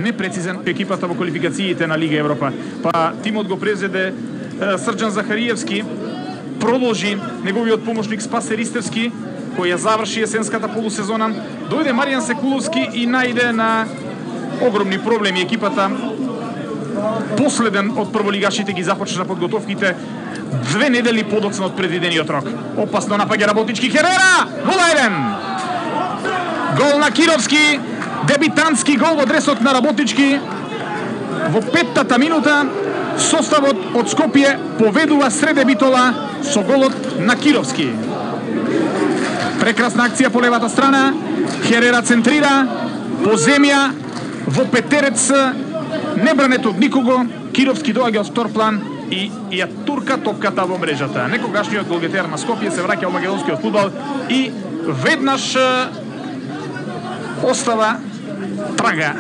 непрецизен екипата во квалификациите на Лига Европа. Па тимот го презеде Срđan Захариевски, продолжи неговиот помошник Спасе Ристевски, кој ја заврши есенската полусезона. Дојде Маријан Секуловски и најде на огромни проблеми екипата. Последен од прволигашите ги започна подготовките 2 недели подоцна од предвидениот рок. Опасно напаѓа Работнички, Херера! 0-1! Гол на Кировски, дебитантски гол во дресот на Работнички. Во 5-тата минута составот од Скопје поведува среде Битола со голот на Кировски. Прекрасна акција по левата страна. Херера центрира по земја во петерец, не бранет од никого. Кировски доаѓа од втор план и ја турка топката во мрежата. Некогашниот голгетер на Скопје се враќа во македонскиот фудбал и веднаш остава трага